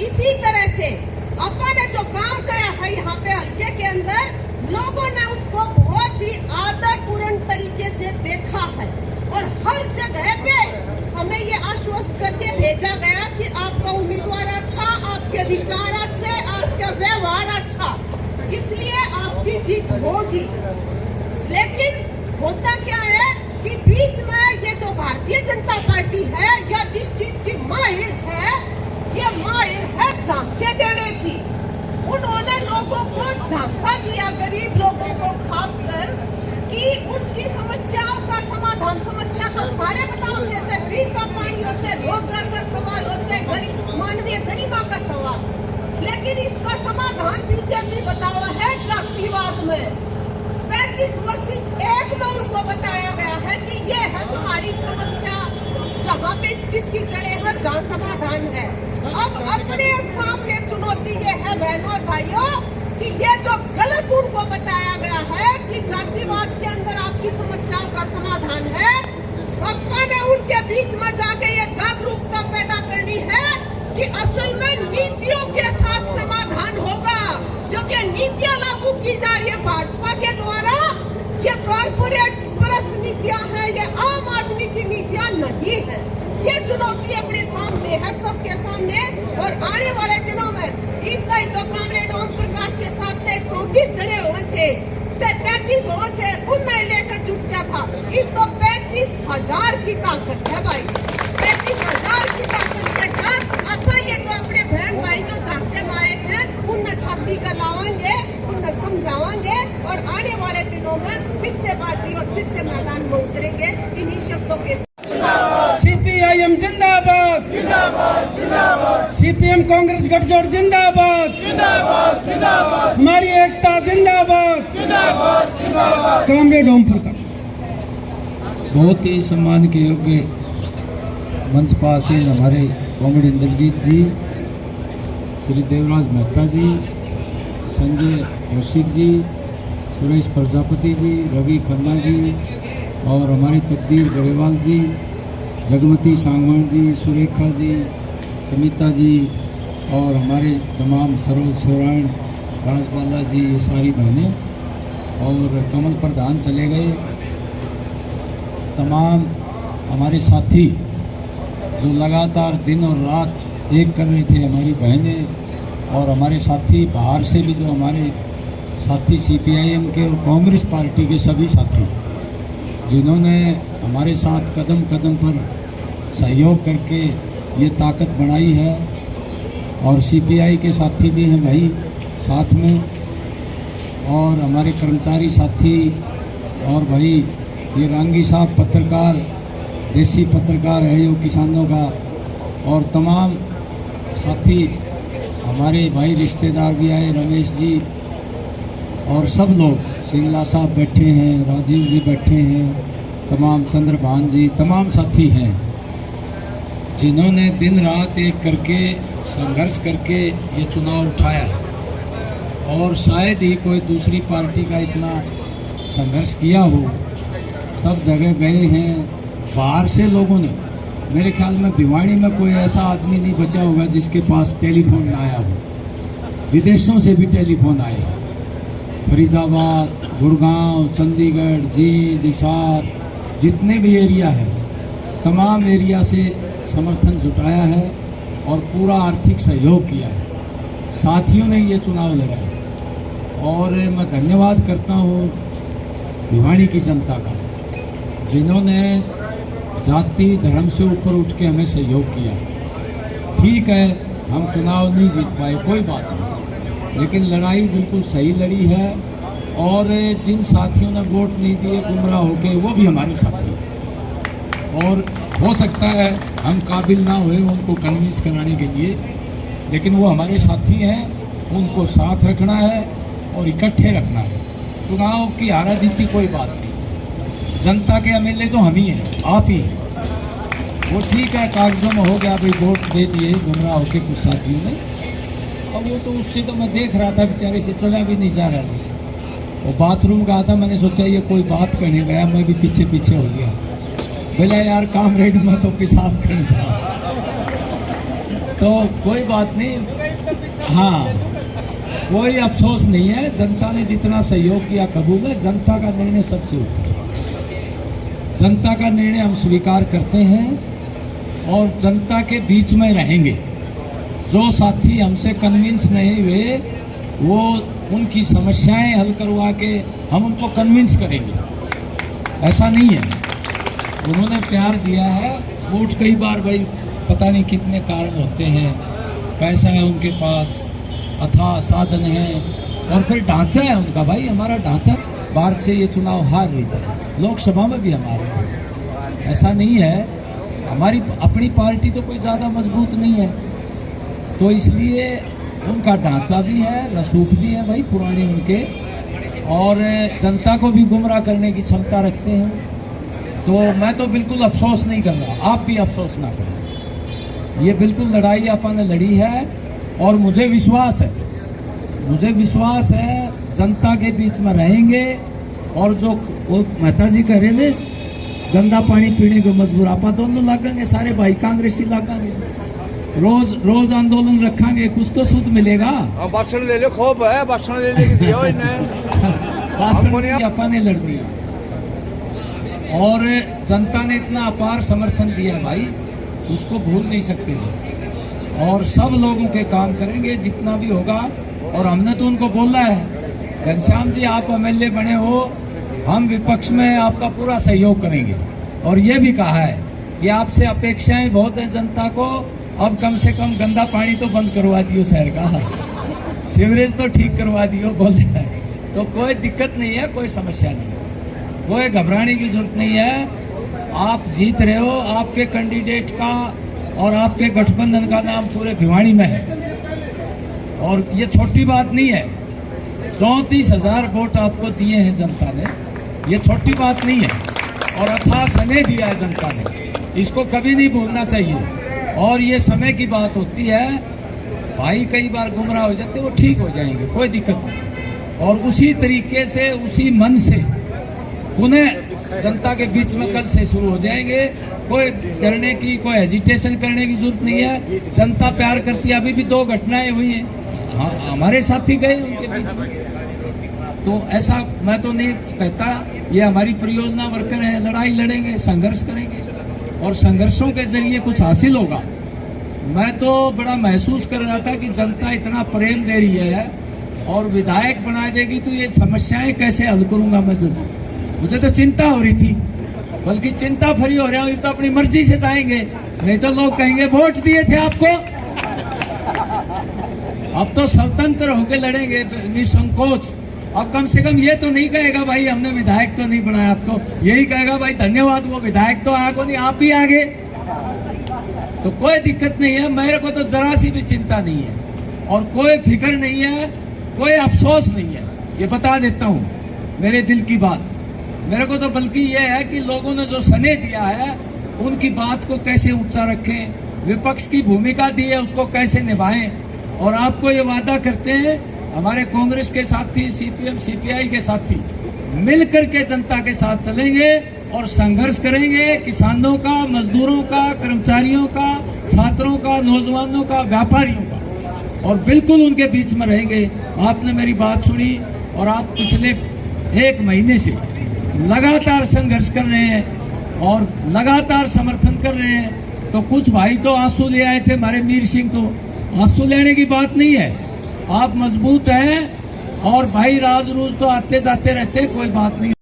इसी तरह से अपन ने जो काम किया है यहाँ पे हल्के के अंदर, लोगों ने उसको बहुत ही आदरपूर्ण तरीके से देखा है और हर जगह पे हमें ये आश्वस्त करके भेजा गया कि आपका उम्मीदवार अच्छा, आपके विचार अच्छे, आपका व्यवहार अच्छा, इसलिए आपकी जीत होगी। लेकिन होता क्या है कि बीच में ये जो भारतीय जनता पार्टी है या जिस चीज की माहिर है, ये माहिर है झांसे देने की। उन्होंने लोगों को झांसा दिया, गरीब लोगों को खासकर, कि उनकी समस्याओं का समाधान, समस्या तो सारे बताओ, जैसे बीज का पानी हो, चाहे रोजगार का सवाल हो, चाहे मानवीय गरिमा का सवाल, लेकिन इसका समाधान बीजेपी बतावा है जातिवाद में। 35 वर्ष एक में उनको बताया गया है कि ये है तुम्हारी समस्या, जहाँ पे जिसकी जड़ें है जहाँ समाधान है। अब अपने सामने चुनौती ये है बहनों और भाइयों कि ये जो गलत उनको बताया गया है कि जातिवाद के अंदर आपकी समस्याओं का समाधान है, अपन ने उनके बीच में जाके ये जागरूकता पैदा करनी है कि असल में नीतियों के साथ समाधान होगा। जो कि नीतियां लागू की जा रही है भाजपा के द्वारा, ये कॉर्पोरेट परस्त नीतियां हैं, ये आम आदमी की नीतियां नहीं है। ये चुनौती अपने सामने है, सबके सामने। और आने वाले दिनों में इतना तो कामरेड ओम प्रकाश के साथ चाहे 34 जने हुए थे, चाहे 35 हुए थे, उनमें लेकर जुट गया था। इस तो 35,000 की ताकत है भाई, 35,000 की ताकत के साथ अपन ये जो अपने बहन भाई जो झांसे मारे हैं उन्हें छाती का लाएंगे, उन्हें समझाएंगे और आने वाले दिनों में फिर से बाजी और फिर से मैदान में उतरेंगे इन्हीं शब्दों के। सीपीआईएम जिंदाबाद, सीपीएम कांग्रेस गठजोड़ जिंदाबाद, हमारी एकता जिंदाबाद। कामरेड ओम प्रकाश बहुत ही सम्मान के योग्य मंच पासीन हमारे कॉमरेड इंद्रजीत जी, श्री देवराज मेहता जी, संजय कौशिक जी, सुरेश प्रजापति जी, रवि खन्ना जी और हमारी तकदीर गरेवाल जी, जगमती सांगवान जी, सुरेखा जी, समिता जी और हमारे तमाम सरोज सोरायण, राजबाला जी, ये सारी बहनें और कमल प्रधान चले गए, तमाम हमारे साथी जो लगातार दिन और रात एक कर रहे थे, हमारी बहनें और हमारे साथी बाहर से भी जो हमारे साथी सीपीआईएम के और कांग्रेस पार्टी के सभी साथी जिन्होंने हमारे साथ कदम कदम पर सहयोग करके ये ताकत बढ़ाई है। और सीपीआई के साथी भी हैं भाई साथ में, और हमारे कर्मचारी साथी, और भाई ये रांगी साहब पत्रकार, देसी पत्रकार है जो किसानों का, और तमाम साथी हमारे भाई रिश्तेदार भी आए, रमेश जी और सब लोग, सिंगला साहब बैठे हैं, राजीव जी बैठे हैं, तमाम चंद्रभान जी, तमाम साथी हैं जिन्होंने दिन रात एक करके संघर्ष करके ये चुनाव उठाया। और शायद ही कोई दूसरी पार्टी का इतना संघर्ष किया हो। सब जगह गए हैं, बाहर से लोगों ने, मेरे ख्याल में भिवाड़ी में कोई ऐसा आदमी नहीं बचा होगा जिसके पास टेलीफोन ना आया हो। विदेशों से भी टेलीफोन आए, फरीदाबाद, गुड़गांव, चंडीगढ़, जींद, हिसार, जितने भी एरिया है, तमाम एरिया से समर्थन जुटाया है और पूरा आर्थिक सहयोग किया है। साथियों ने ये चुनाव लड़ा और मैं धन्यवाद करता हूँ भिवाड़ी की जनता का, जिन्होंने जाति धर्म से ऊपर उठ के हमें सहयोग किया। ठीक है, हम चुनाव नहीं जीत पाए, कोई बात नहीं, लेकिन लड़ाई बिल्कुल सही लड़ी है। और जिन साथियों ने वोट नहीं दिए गुमराह होके, वो भी हमारे साथी हैं। और हो सकता है हम काबिल ना हुए उनको कन्विंस कराने के लिए, लेकिन वो हमारे साथी हैं, उनको साथ रखना है और इकट्ठे रखना है। चुनाव की हारा जीती कोई बात नहीं, जनता के एमएलए तो हम ही हैं, आप ही। वो ठीक है, कागजों में हो गया भाई, वोट दे दिए गुमराह होके कुछ साथियों ने। अब वो तो उससे तो मैं देख रहा था, बेचारे से चला भी नहीं जा रहा था। वो बाथरूम गया था, मैंने सोचा ये कोई बात करने गया, मैं भी पीछे पीछे हो गया। बोला यार कामरेड में तो पेशाब करने तो कोई बात नहीं, हाँ कोई अफसोस नहीं है। जनता ने जितना सहयोग किया कबूल है। जनता का निर्णय सबसे ऊपर, जनता का निर्णय हम स्वीकार करते हैं और जनता के बीच में रहेंगे। जो साथी हमसे कन्विंस नहीं हुए वो उनकी समस्याएं हल करवा के हम उनको कन्विंस करेंगे, ऐसा नहीं है। उन्होंने प्यार दिया है। वोट कई बार भाई पता नहीं कितने कारण होते हैं, पैसा है उनके पास, अथाह साधन है, और फिर ढांचा है उनका। भाई हमारा ढांचा, बार से ये चुनाव हार रही थी, लोकसभा में भी हमारे थे। ऐसा नहीं है, हमारी अपनी पार्टी तो कोई ज़्यादा मजबूत नहीं है, तो इसलिए उनका ढांचा भी है, रसूख भी है भाई पुराने उनके, और जनता को भी गुमराह करने की क्षमता रखते हैं। तो मैं तो बिल्कुल अफसोस नहीं कर रहा, आप भी अफसोस ना करें। ये बिल्कुल लड़ाई अपन ने लड़ी है और मुझे विश्वास है जनता के बीच में रहेंगे। और जो वो मेहता जी कह रहे थे गंदा पानी पीने को मजबूर, आप दोनों लागेंगे, सारे भाई कांग्रेसी लागेंगे, रोज आंदोलन रखेंगे, कुछ तो सुध मिलेगा। भाषण ले लो, खूब है भाषण ले लेके दिया इन्हें। भाषण अपन ने लड़नी है और जनता ने इतना अपार समर्थन दिया भाई, उसको भूल नहीं सकते जी। और सब लोगों के काम करेंगे जितना भी होगा। और हमने तो उनको बोला है, घनश्याम जी आप एमएलए बने हो, हम विपक्ष में आपका पूरा सहयोग करेंगे। और ये भी कहा है कि आपसे अपेक्षाएं बहुत है जनता को, अब कम से कम गंदा पानी तो बंद करवा दियो शहर का, सीवरेज तो ठीक करवा दियो बोले। तो कोई दिक्कत नहीं है, कोई समस्या नहीं है, कोई घबराने की जरूरत नहीं है। आप जीत रहे हो, आपके कैंडिडेट का और आपके गठबंधन का नाम पूरे भिवाड़ी में है। और ये छोटी बात नहीं है, 34,000 वोट आपको दिए हैं जनता ने, ये छोटी बात नहीं है। और अथाह समय दिया है जनता ने, इसको कभी नहीं भूलना चाहिए। और ये समय की बात होती है भाई, कई बार गुमराह हो जाते, वो ठीक हो जाएंगे, कोई दिक्कत नहीं। और उसी तरीके से, उसी मन से पुनः जनता के बीच में कल से शुरू हो जाएंगे। कोई करने की, कोई हेजिटेशन करने की जरूरत नहीं है। जनता प्यार करती है। अभी भी 2 घटनाएं हुई हैं, हाँ हमारे साथी गए उनके बीच में, तो ऐसा मैं तो नहीं कहता। ये हमारी परियोजना वर्कर है, लड़ाई लड़ेंगे, संघर्ष करेंगे और संघर्षों के जरिए कुछ हासिल होगा। मैं तो बड़ा महसूस कर रहा था कि जनता इतना प्रेम दे रही है और विधायक बना देगी तो ये समस्याएं कैसे हल करूंगा मैं। मुझे तो चिंता हो रही थी, बल्कि चिंता फ्री हो रहा हूं। तो अपनी मर्जी से जाएंगे, नहीं तो लोग कहेंगे वोट दिए थे आपको। अब तो स्वतंत्र होकर लड़ेंगे निसंकोच। अब कम से कम ये तो नहीं कहेगा भाई हमने विधायक तो नहीं बनाया आपको, यही कहेगा भाई धन्यवाद, वो विधायक तो आगे नहीं, आप ही आगे। तो कोई दिक्कत नहीं है, मेरे को तो जरा सी भी चिंता नहीं है और कोई फिक्र नहीं है, कोई अफसोस नहीं है। ये बता देता हूँ मेरे दिल की बात। मेरे को तो बल्कि ये है कि लोगों ने जो स्नेह दिया है उनकी बात को कैसे ऊंचा रखें, विपक्ष की भूमिका दी है उसको कैसे निभाएं। और आपको ये वादा करते हैं, हमारे कांग्रेस के साथी, सीपीएम सीपीआई के साथी मिलकर के जनता के साथ चलेंगे और संघर्ष करेंगे। किसानों का, मजदूरों का, कर्मचारियों का, छात्रों का, नौजवानों का, व्यापारियों का, और बिल्कुल उनके बीच में रहेंगे। आपने मेरी बात सुनी और आप पिछले 1 महीने से लगातार संघर्ष कर रहे हैं और लगातार समर्थन कर रहे हैं। तो कुछ भाई तो आंसू ले आए थे, हमारे मीर सिंह, तो आंसू लेने की बात नहीं है। आप मजबूत हैं और भाई राज रूज तो आते जाते रहते, कोई बात नहीं।